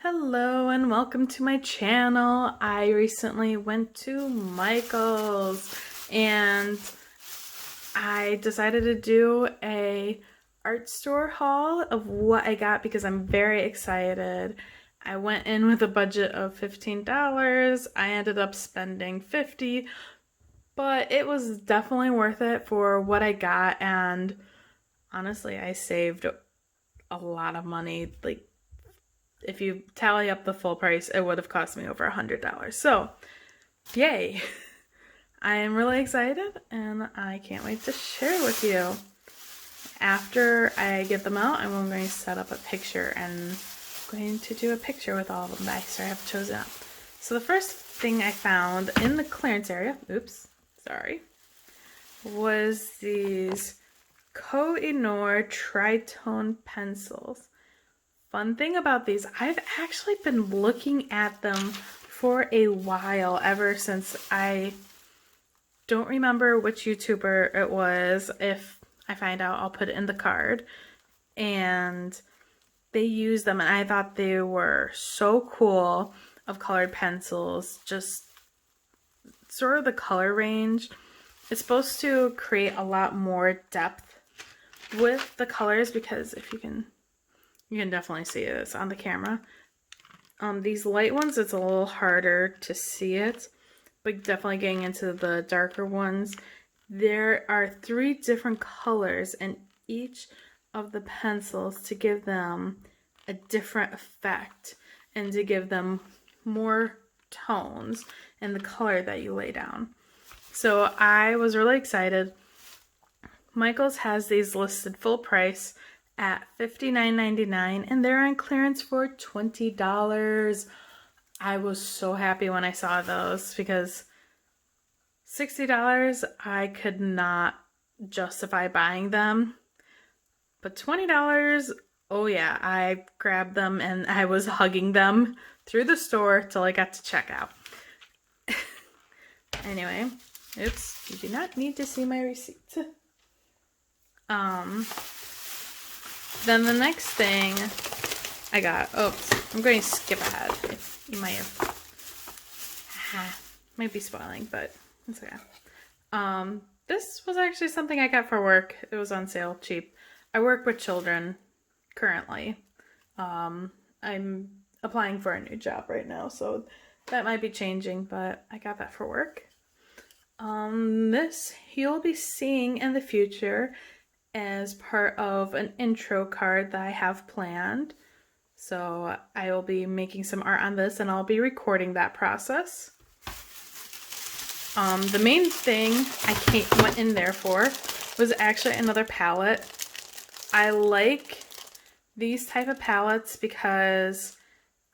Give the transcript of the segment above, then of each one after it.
Hello and welcome to my channel. I recently went to Michael's and I decided to do a art store haul of what I got because I'm very excited. I went in with a budget of $15. I ended up spending $50, but it was definitely worth it for what I got, and honestly, I saved a lot of money. Like, if you tally up the full price, it would have cost me over $100. So, yay! I am really excited and I can't wait to share with you. After I get them out, I'm going to set up a picture and I'm going to do a picture with all of them that I have chosen up. So the first thing I found in the clearance area, was these Koh-i-Nor tritone pencils. Fun thing about these, I've actually been looking at them for a while, ever since I don't remember which YouTuber it was. If I find out, I'll put it in the card. And they used them and I thought they were so cool, of colored pencils, just sort of the color range. It's supposed to create a lot more depth with the colors, because if you can definitely see this on the camera. These light ones, it's a little harder to see it, but definitely getting into the darker ones. There are 3 different colors in each of the pencils to give them a different effect and to give them more tones in the color that you lay down. So I was really excited. Michael's has these listed full price at $59.99 and they're on clearance for $20. I was so happy when I saw those, because $60 I could not justify buying them, but $20, oh yeah, I grabbed them and I was hugging them through the store till I got to checkout. Anyway, oops, you do not need to see my receipt. Then the next thing I got, oops, I'm going to skip ahead. You might be spoiling, but it's okay. This was actually something I got for work. It was on sale, cheap. I work with children currently. I'm applying for a new job right now, so that might be changing, but I got that for work. This you'll be seeing in the future as part of an intro card that I have planned. So I will be making some art on this and I'll be recording that process. The main thing I went in there for was actually another palette. I like these type of palettes because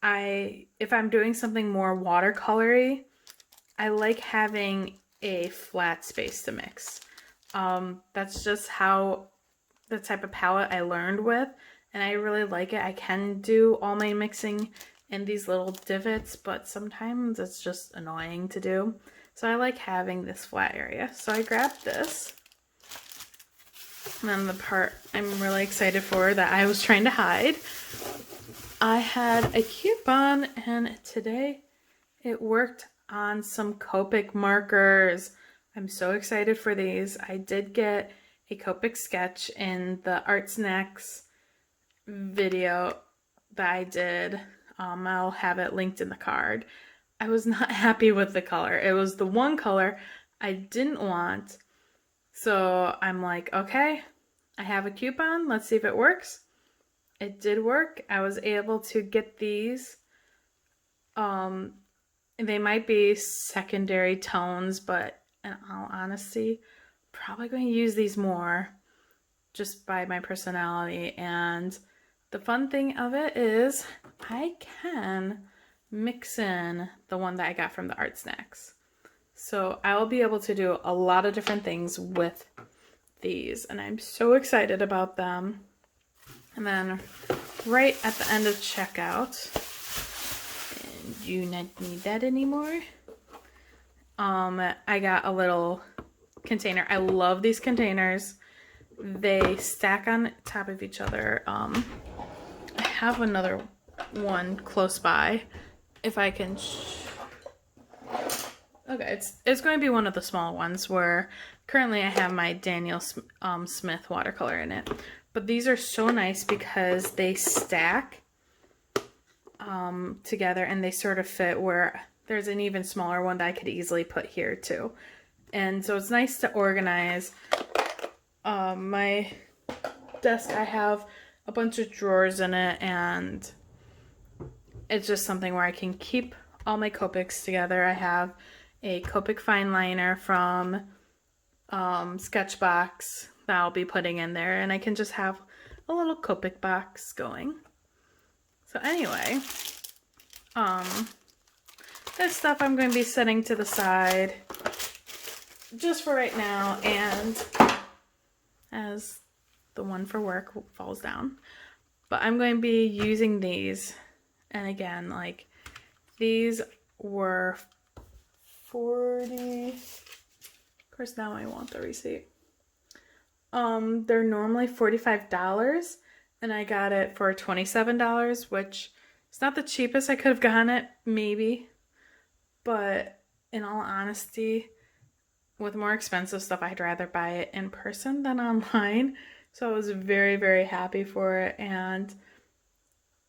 if I'm doing something more watercolory, I like having a flat space to mix. That's just how the type of palette I learned with, and I really like it. I can do all my mixing in these little divots, but sometimes it's just annoying to do. So I like having this flat area. So I grabbed this. And then the part I'm really excited for that I was trying to hide, I had a coupon and today it worked on some Copic markers. I'm so excited for these. I did get a Copic sketch in the Art Snacks video that I did. I'll have it linked in the card. I was not happy with the color. It was the one color I didn't want. So I'm like, okay, I have a coupon. Let's see if it works. It did work. I was able to get these. They might be secondary tones, but in all honesty, probably going to use these more just by my personality. And the fun thing of it is I can mix in the one that I got from the Art Snacks. So I will be able to do a lot of different things with these and I'm so excited about them. And then right at the end of checkout, and you not need that anymore, I got a little container. I love these containers. They stack on top of each other. I have another one close by. If I can... Okay, it's going to be one of the small ones where currently I have my Daniel Smith watercolor in it. But these are so nice because they stack together and they sort of fit where there's an even smaller one that I could easily put here too. And so it's nice to organize. My desk, I have a bunch of drawers in it, and it's just something where I can keep all my Copics together. I have a Copic fine liner from Sketchbox that I'll be putting in there, and I can just have a little Copic box going. So anyway, this stuff I'm going to be setting to the side just for right now, and as the one for work falls down. But I'm going to be using these, and again, like, these were 40, of course now I want the receipt. They're normally $45, and I got it for $27, which is not the cheapest I could have gotten it, maybe. But in all honesty, with more expensive stuff, I'd rather buy it in person than online. So I was very, very happy for it, and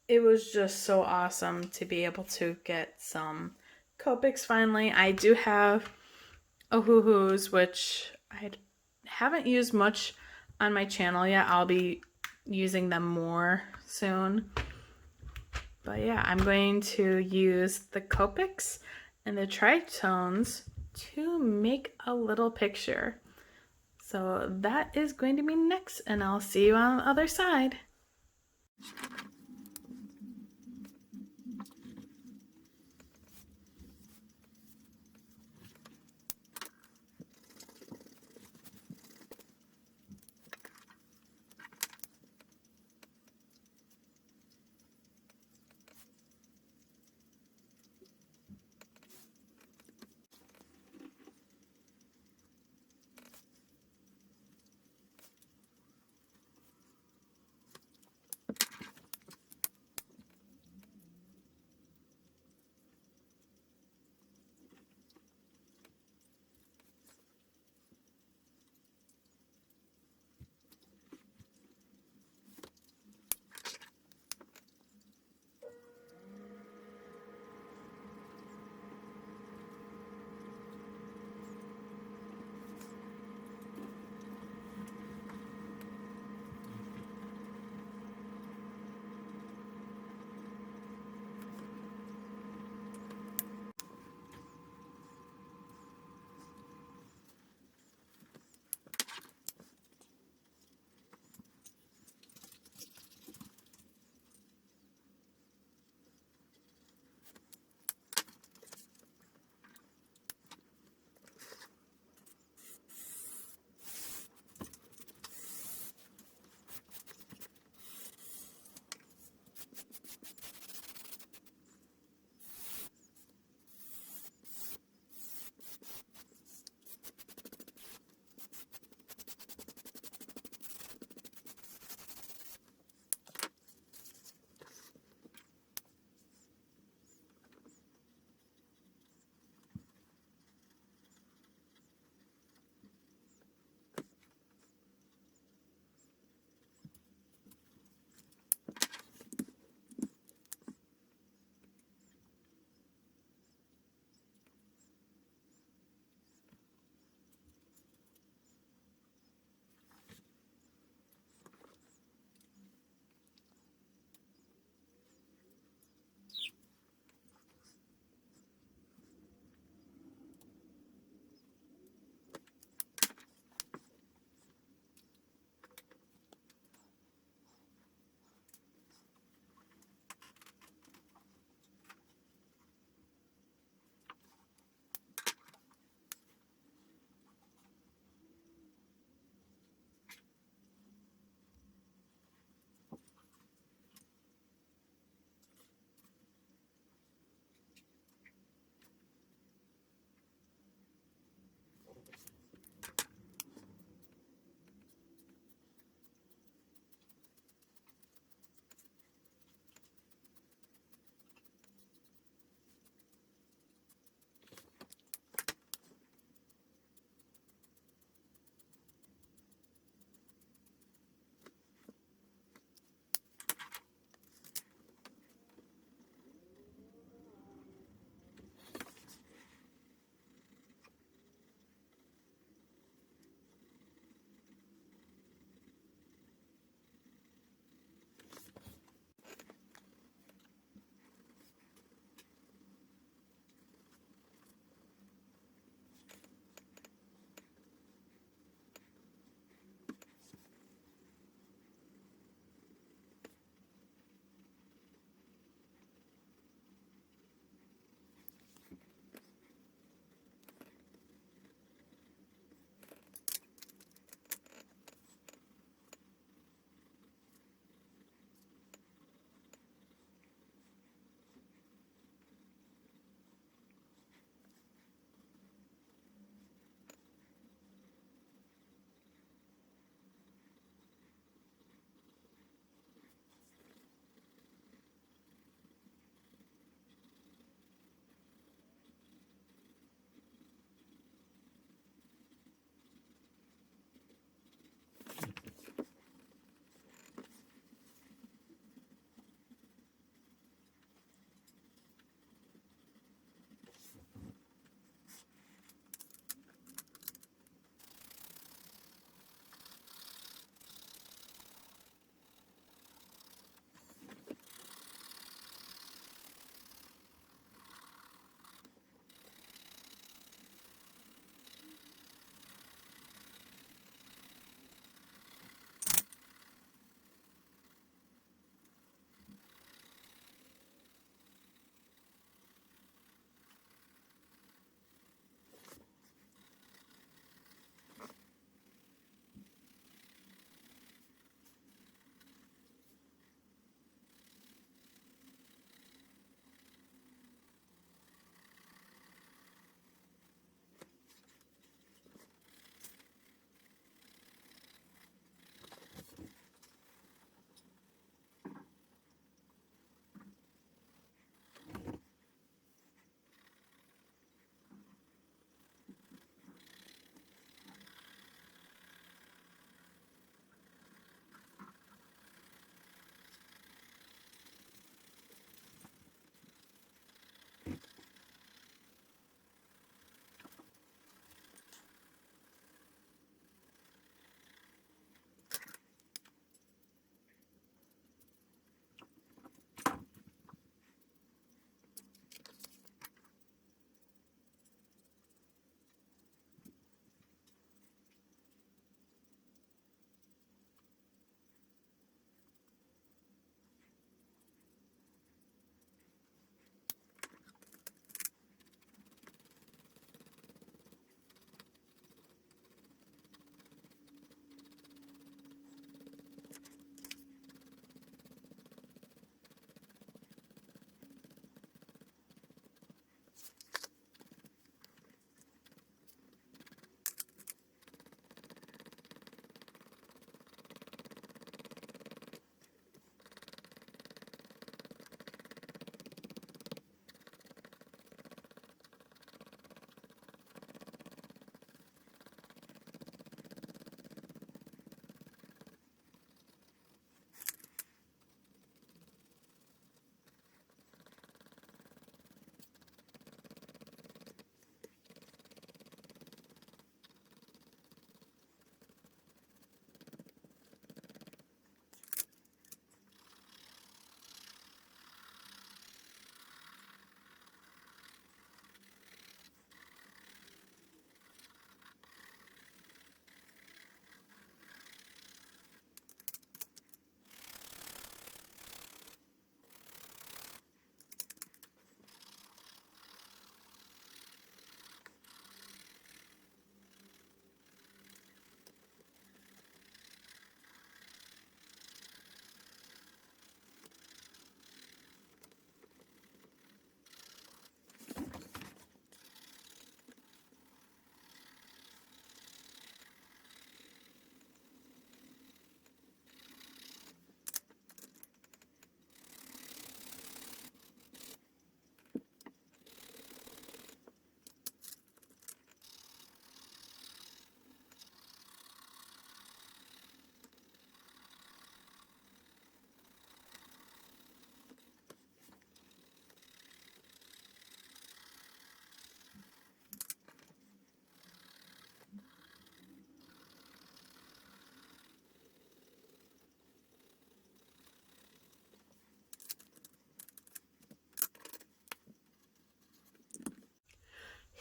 it was just so awesome to be able to get some Copics finally. I do have Ohuhus, which I haven't used much on my channel yet. I'll be using them more soon. But yeah, I'm going to use the Copics and the Tritones to make a little picture. So that is going to be next, and I'll see you on the other side.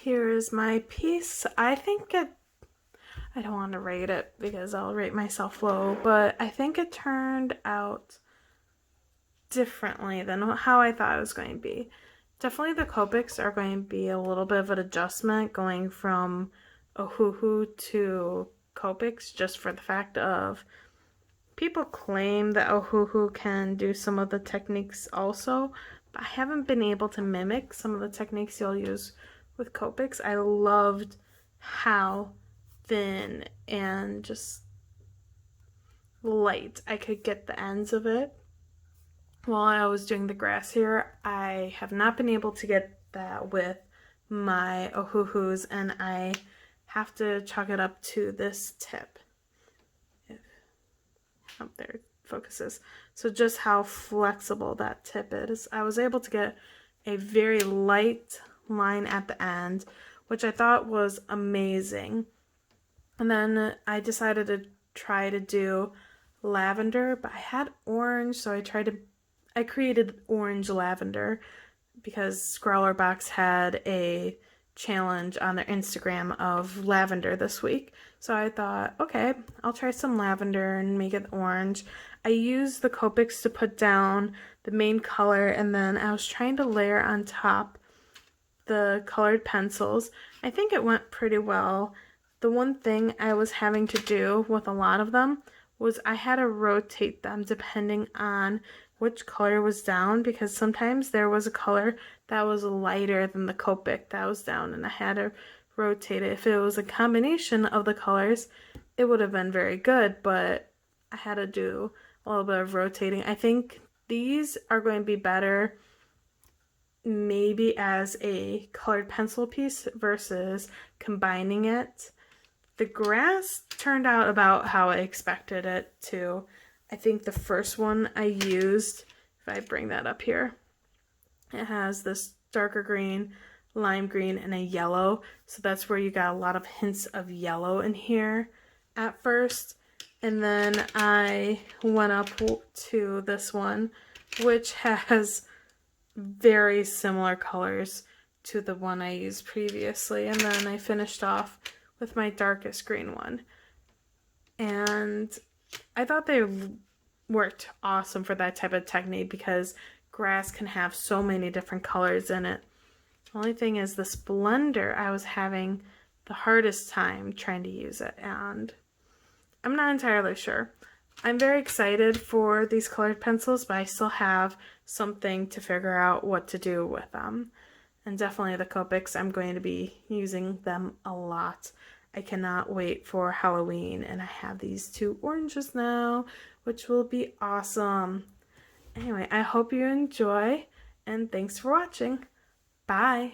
here is my piece. I don't want to rate it because I'll rate myself low, but I think it turned out differently than how I thought it was going to be. Definitely the Copics are going to be a little bit of an adjustment going from Ohuhu to Copics, just for the fact of people claim that Ohuhu can do some of the techniques also, but I haven't been able to mimic some of the techniques you'll use with Copics. I loved how thin and just light I could get the ends of it. While I was doing the grass here, I have not been able to get that with my Ohuhus, and I have to chalk it up to this tip. Up there it focuses. So just how flexible that tip is. I was able to get a very light line at the end, which I thought was amazing. And then I decided to try to do lavender, but I had orange, so I created orange lavender because ScrawlrBox had a challenge on their Instagram of lavender this week. So I thought, okay, I'll try some lavender and make it orange. I used the Copics to put down the main color, and then I was trying to layer on top the colored pencils. I think it went pretty well. The one thing I was having to do with a lot of them was I had to rotate them depending on which color was down, because sometimes there was a color that was lighter than the Copic that was down, and I had to rotate it. If it was a combination of the colors, it would have been very good, but I had to do a little bit of rotating. I think these are going to be better maybe as a colored pencil piece versus combining it. The grass turned out about how I expected it to. I think the first one I used, if I bring that up here, it has this darker green, lime green, and a yellow. So that's where you got a lot of hints of yellow in here at first. And then I went up to this one, which has very similar colors to the one I used previously. And then I finished off with my darkest green one. And I thought they worked awesome for that type of technique because grass can have so many different colors in it. The only thing is this blender, I was having the hardest time trying to use it, and I'm not entirely sure. I'm very excited for these colored pencils, but I still have something to figure out what to do with them. And definitely the Copics, I'm going to be using them a lot. I cannot wait for Halloween, and I have these two oranges now, which will be awesome. Anyway, I hope you enjoy, and thanks for watching. Bye!